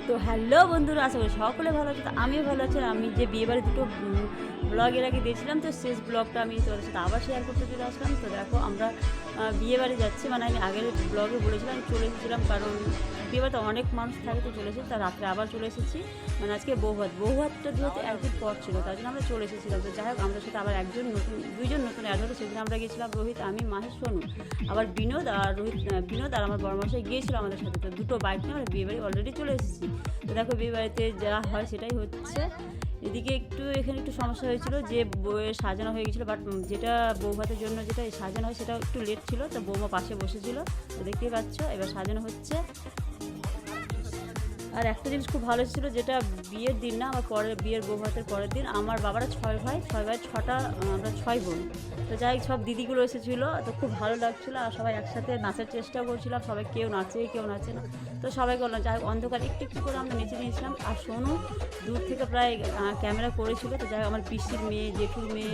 তো হ্যালো বন্ধুরা, আশা করি সকলে ভালো আছে। তো আমিও ভালো আছি। আমি যে বিয়েবাড়ি দুটো ব্লগ এর আগে দিয়েছিলাম, তো শেষ ব্লগটা আমি তোমাদের সাথে আবার শেয়ার করতে চলে আসলাম। তো দেখো আমরা বিয়েবাড়ি যাচ্ছি, মানে আমি আগের ব্লগে বলেছিলাম আমি চলে এসেছিলাম, কারণ বিয়েবাড়িতে অনেক মানুষ থাকে তো চলে এসেছি। তার রাত্রে আবার চলে এসেছি, মানে আজকে বৌভাতটা যেহেতু একদিন পর ছিল তার জন্য আমরা চলে এসেছিলাম। তো যাই হোক, আমাদের সাথে আবার দুইজন নতুন অ্যাড হলো। সেদিন আমরা গিয়েছিলাম রোহিত, আমি, মাহি, সোনু, আবার বিনোদ আর বিনোদ আর আমার বড়মশাই গিয়েছিল আমাদের সাথে। তো দুটো বাইক নিয়ে আমরা বিয়েবাড়ি অলরেডি চলে এসেছি। তো দেখো বিয়েবাড়িতে যা হয় সেটাই হচ্ছে। এদিকে এখানে একটু সমস্যা হয়েছিল, যে বউয়ের সাজানো হয়ে গেছিলো, বাট যেটা বৌভাতের জন্য যেটা সাজানো হয় সেটা একটু লেট ছিল। তো বৌমা পাশে বসেছিল, তো দেখতেই পাচ্ছ এবার সাজানো হচ্ছে। আর একটা জিনিস খুব ভালো ছিল, যেটা বিয়ের দিন না, আমার বিয়ের বৌভাতের পরের দিন আমার বাবারা 6 ভাই 6 আমরা 6 বোন। তো যাই সব দিদিগুলো এসেছিলো, তো খুব ভালো লাগছিলো। আর সবাই একসাথে নাচার চেষ্টাও করছিলাম, সবাই কেউ নাচে না। তো সবাই বললাম, যাই হোক অন্ধকার একটু একটু করে আমরা নেচে নিয়েছিলাম। আর সোনু দূর থেকে প্রায় ক্যামেরা করেছিল। তো যাই হোক আমার পিসির মেয়ে, জেঠুর মেয়ে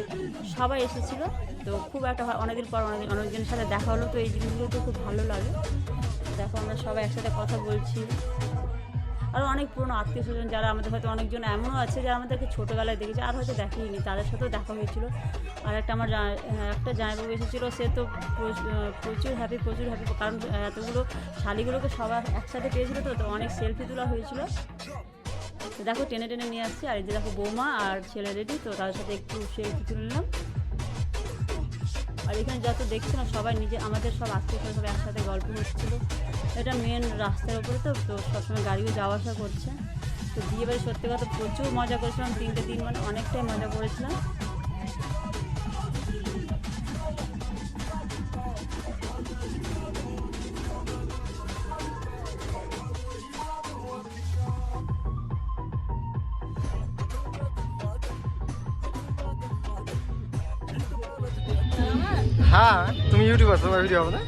সবাই এসেছিলো। তো খুব একটা অনেকদিন পর অনেকজনের সাথে দেখা হলো, তো এই জিনিসগুলো তো খুব ভালো লাগে। দেখো আমরা সবাই একসাথে কথা বলছি। আরও অনেক পুরনো আত্মীয় স্বজন যারা আমাদের হয়তো অনেকজন এমনও আছে যারা আমাদেরকে ছোটোবেলায় দেখেছে আর হয়তো দেখেইনি, তাদের সাথেও দেখা হয়েছিল। আর আমার একটা জামাইবাবু এসেছিলো, সে তো প্রচুর হ্যাপি, কারণ এতগুলো শালিগুলোকে সবার একসাথে পেয়েছিলো। তো অনেক সেলফি তোলা হয়েছিল। তো দেখো টেনে টেনে নিয়ে আসছি। আর এই যে দেখো বৌমা আর ছেলে রেডি, তো তাদের সাথে একটু সেলফি তুলে নিলাম। আর এখানে যত দেখছি না, সবাই আমাদের সব আত্মীয় স্বজন সব একসাথে গল্প হচ্ছিলো। এটা মেন রাস্তার উপরে, তো সবসময় গাড়িও যাওয়া আসা করছে। তো বিয়েবাড়ি সত্যি কথা প্রচুর মজা করেছিলাম, 3টে দিন মানে অনেকটাই মজা করেছিলাম। হ্যাঁ, তুমি ইউটিউবার, তোমার ভিডিও হবে না?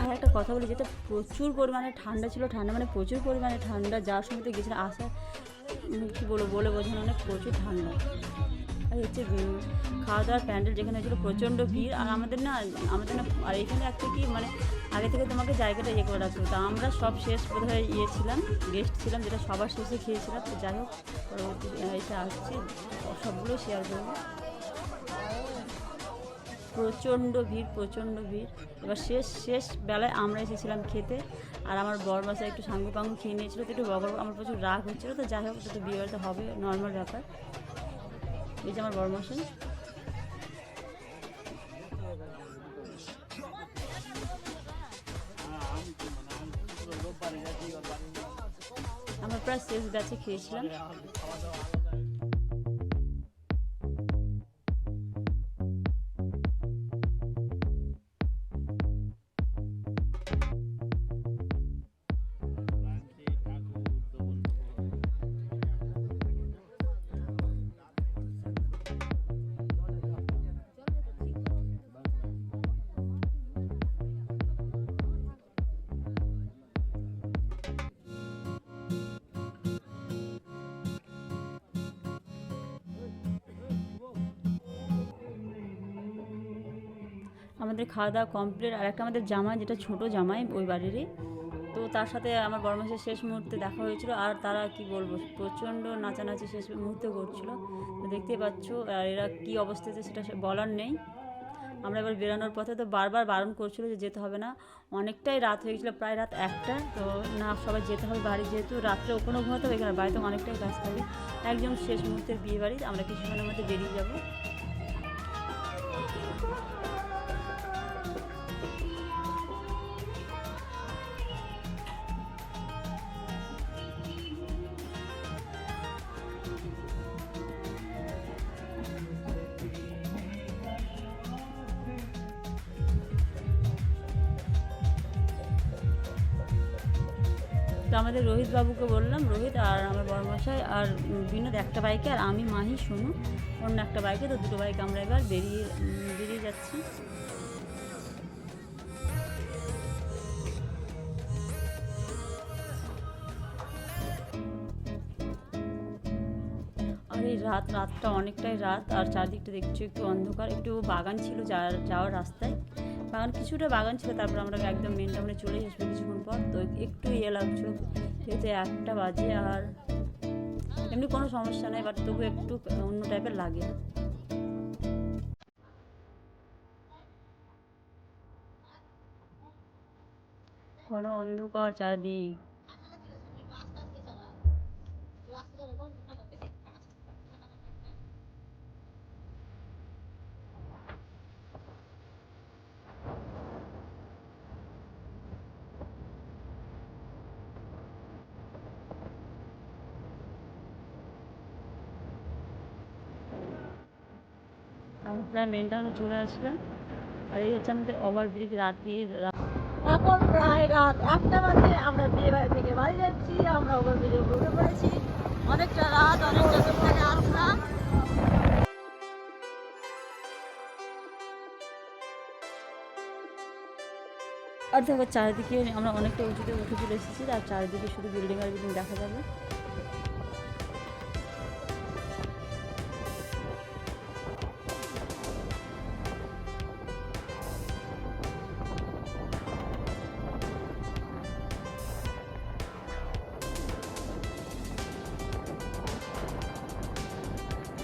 আর একটা কথা বলি, যেটা প্রচুর পরিমাণে ঠান্ডা ছিল, মানে প্রচুর পরিমাণে ঠান্ডা। যাওয়ার সময় তো গেছিলাম, কী বলবো, বলে বোঝানো অনেক, প্রচুর ঠান্ডা। আর হচ্ছে খাওয়া দাওয়ার প্যান্ডেল যেখানে হয়েছিলো প্রচণ্ড ভিড়। আর আমাদের না আর এখানে একটা কি, মানে আগে থেকে তোমাকে জায়গাটা করে রাখতো। তো আমরা সব শেষ বোধহয় ছিলাম, গেস্ট ছিলাম, যেটা সবার শেষে খেয়েছিলাম। তো যাই হোক পরবর্তী এসে আসছি, সবগুলো শেয়ার করবো। প্রচণ্ড ভিড়। এবার শেষ বেলায় আমরা এসেছিলাম খেতে। আর আমার বড়মশাই একটু সাঙ্গু পাঙ্গু খেয়ে নিয়েছিলো, তো একটু আমার প্রচুর রাগ হচ্ছিলো। তো যাই হোক, তো বিয়ে বাড়িতে হবে, নর্মাল ব্যাপার। এই যে আমার বড়মশাই। আমরা প্রায় শেষ ব্যাচে খেয়েছিলাম। আমাদের খাওয়া দাওয়া কমপ্লিট। আর একটা আমাদের জামাই, যেটা ছোট জামাই ওই বাড়িরই, তো তার সাথে আমার বড়মাসের শেষ মুহূর্তে দেখা হয়েছিল। আর তারা কি বলবো, প্রচণ্ড নাচানাচি শেষ মুহূর্তে করছিল। তো দেখতেই পাচ্ছ, আর এরা কী অবস্থাতে সেটা বলার নেই। আমরা এবার বেরোনোর পথে তো বারবার বারণ করছিল যে যেতে হবে না, অনেকটাই রাত হয়ে গেছিলো, প্রায় রাত 1টা। তো না, সবাই যেতে হবে বাড়ি, যেহেতু রাত্রে ওখানেও ঘুমাতে হবে, এখানে বাড়িতে অনেকটাই কাজ থাকে। একদম শেষ মুহূর্তের বিয়ে বাড়ি, আমরা কিছুক্ষণের মধ্যে বেরিয়ে যাবো। তো আমাদের রোহিত বাবুকে বললাম, রোহিত আর আমার বড়মশাই আর বিনোদ একটা বাইকে, আর আমি, মাহি, সোনু অন্য একটা বাইকে। তো দুটো বাইক আমরা এবার বেরিয়ে যাচ্ছি। আর এই রাতটা অনেকটাই রাত, আর চারদিকটা দেখছো একটু অন্ধকার, একটু বাগান ছিল যাওয়ার রাস্তায়, বাগান কিছুটা বাগান ছিল, তারপর আমরা একদম মেন টাউনে চলে আসবো কিছুক্ষণ পর। তো একটু ইয়ে লাগছিল, যেহেতু 1টা বাজে, আর এমনি কোনো সমস্যা নেই, বাট তবু একটু অন্য টাইপের লাগে। কোনো অন্ধকার চারদিক। আমরা মেন টাউনে চলে আসলাম, আর এই হচ্ছে আমাদের ওভারব্রিজ। এখন প্রায় রাত 1টা বাজে, আমরা বিয়ে বাড়ি থেকে বাড়ি যাচ্ছি। আমরা ওভার ব্রিজে উঠে পড়েছি। অনেকটা রাত, অনেকটা দূর থেকে আসলাম। আর দেখো চারিদিকে আমরা অনেকটা উঁচুতে উঠে চলে এসেছি, আর চারিদিকে শুধু বিল্ডিং আর বিল্ডিং দেখা যাবে।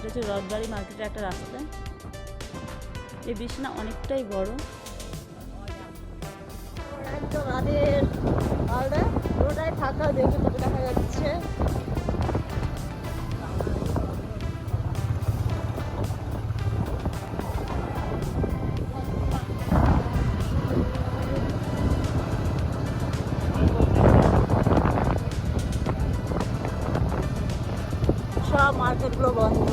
এটা হচ্ছে রথবাড়ি মার্কেটের একটা রাস্তা। এই ব্রিজটা না অনেকটাই বড়। একদম রাতের আলাদা পুরোটাই ফাঁকা, দেখে কত দেখা যাচ্ছে। সব মার্কেটগুলো বন্ধ।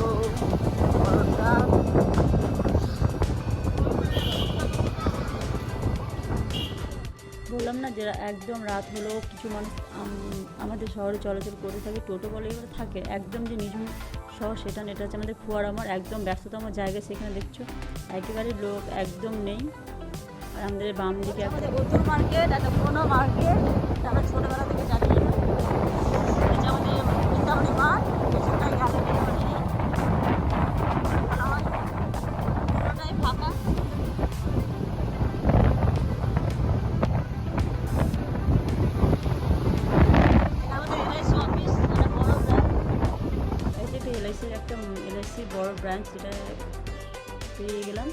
বললাম না যে একদম রাত হলেও কিছু মানুষ আমাদের শহরে চলাচল করে থাকে, টোটো বলে এগুলো থাকে। একদম যে নিঝুম শহর সেটা না, এটা হচ্ছে আমাদের ফোয়ারামার একদম ব্যস্ততম জায়গা। সেখানে দেখছো একেবারে লোক একদম নেই। আর আমাদের বাম দিকে একটা নতুন মার্কেট, একটা পুরোনো মার্কেট, আমরা ছোটবেলা থেকে জানি। এটা আমাদের বৃন্দাবনী মাঠ, পেছনটাই গেলে পুরোটাই ফাঁকা। এলআইসির একটা এলআইসির বড় ব্রাঞ্চ, যেটা পেয়ে গেলাম।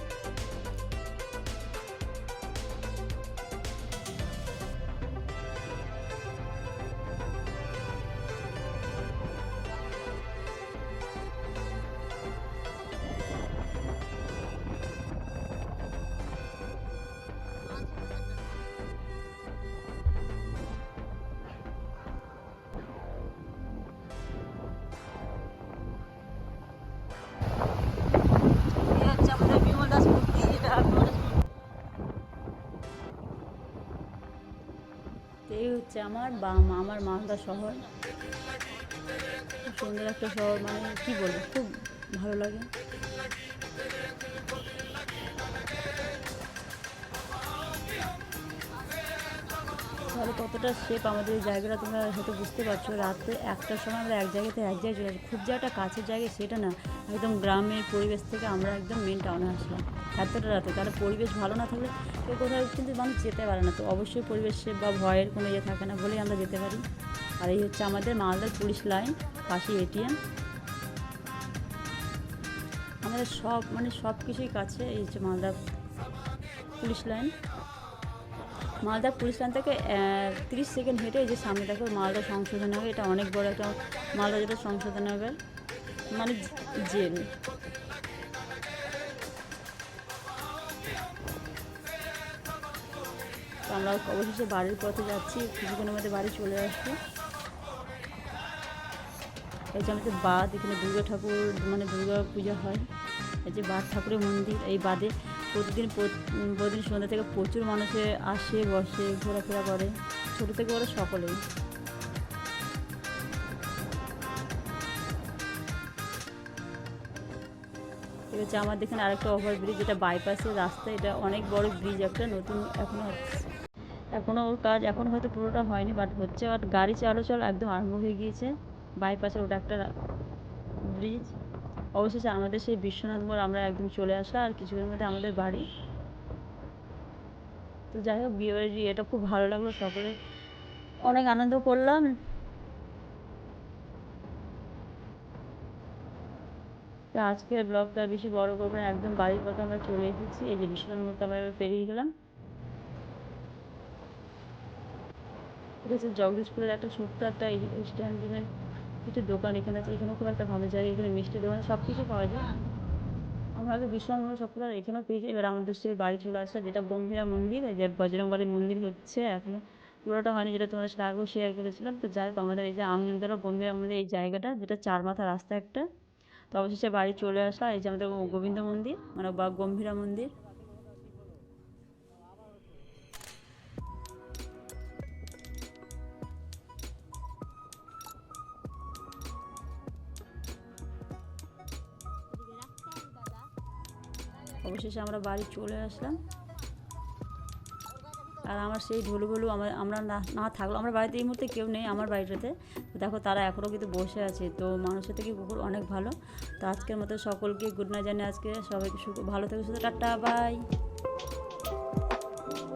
এই হচ্ছে আমার আমার মালদা শহর। খুব সুন্দর একটা শহর, মানে কি বলবো, খুব ভালো লাগে। তাহলে কতটা শেপ আমাদের এই জায়গাটা তোমরা হয়তো বুঝতে পারছো। রাতে 1টার সময় আমরা এক জায়গাতে এক জায়গায় চলে আসি, খুব যে একটা কাছের জায়গা সেটা না, একদম গ্রামের পরিবেশ থেকে আমরা একদম মেন টাউনে আসলাম এতটা রাতে। তাহলে পরিবেশ ভালো না থাকলে কেউ কোথাও কিন্তু মানুষ যেতে পারে না। তো অবশ্যই পরিবেশে বা ভয়ের কোনো ইয়ে থাকে না বলেই আমরা যেতে পারি। আর এই হচ্ছে আমাদের মালদার পুলিশ লাইন, পাশে এটিএম। আমাদের সব মানে সব কিছুই কাছে। এই হচ্ছে Malda police line. Malda police line থেকে 30 সেকেন্ড হেঁটে এই যে সামনে দেখো মালদা সংশোধনাগার। এটা অনেক বড় একটা মালদা যেটা সংশোধনাগার, মানে জেল। তো আমরা অবশেষে বাড়ির পথে যাচ্ছি, কিছুক্ষণের মধ্যে বাড়ি চলে আসবো। এই যে আমাদের বাঁধ, এখানে দুর্গা ঠাকুর মানে দুর্গা পূজা হয়। এই যে বাঁধ ঠাকুরের মন্দির। এই বাঁধে প্রতিদিন সন্ধ্যা থেকে প্রচুর মানুষে আসে, বসে, ঘোরাফেরা করে, ছোটো থেকে বড় সকলেই। ঠিক আছে, আমাদের এখানে আরেকটা ওভারব্রিজ, যেটা বাইপাসের রাস্তা। এটা অনেক বড় ব্রিজ একটা, নতুন এখনও ওর কাজ এখন হয়তো পুরোটা হয়নি, বাট হচ্ছে। বাট গাড়ি চলাচল একদম আরম্ভ হয়ে গিয়েছে বাইপাসের। ওটা একটা ব্রিজ। অবশেষে আমাদের সেই বিশ্বনাথ মোড় আমরা একদম চলে আসা, আর কিছুক্ষণের মধ্যে আমাদের বাড়ি। তো যাই হোক বিয়েবাড়ির এটা খুব ভালো লাগলো, সকলে অনেক আনন্দ করলাম। তো আজকের ব্লগটা বেশি বড় করবো না, একদম বাড়ির পথে আমরা চলে এসেছি। এই যে বিষ্ণুর মতো আমরা এবার পেরিয়ে গেলাম। এটা হচ্ছে জগদীশপুরের একটা ছোট্ট একটা স্ট্যান্ডের কিছু দোকান এখানে আছে। এখানেও খুব একটা ভালো জায়গা, এখানে মিষ্টি দোকান সব কিছু পাওয়া যায়। আমরা আগে বিষ্ণু সব কিছু এখানেও পেয়েছি। এবার আমাদের সেই বাড়ি চলে আসছে, যেটা গম্ভীরা মন্দির, এই যে বজরংবলীর মন্দির হচ্ছে এখনো পুরোটা হয়নি, যেটা তোমাদের সাথে আগেও শেয়ার করেছিলাম। তো যাই হোক আমাদের এই যে আনন্দরা গম্ভীরা মন্দির, এই জায়গাটা যেটা 4 মাথা রাস্তা একটা। তো অবশেষে বাড়ি চলে আসলাম। এই যে আমাদের গোবিন্দ মন্দির, মানে বা গম্ভীরা মন্দির। অবশেষে আমরা বাড়ি চলে আসলাম। আর আমার সেই ঢোলগুলো আমরা না থাকলো, আমার বাড়িতে এই মুহূর্তে কেউ নেই আমার বাড়িটাতে। তো দেখো তারা এখনও কিন্তু বসে আছে। তো মানুষের থেকে কুকুর অনেক ভালো। তো আজকের মতো সকলকে গুড নাইট জানিয়ে আজকে সবাইকে ভালো থেকে সুস্থ, টাটা বাই।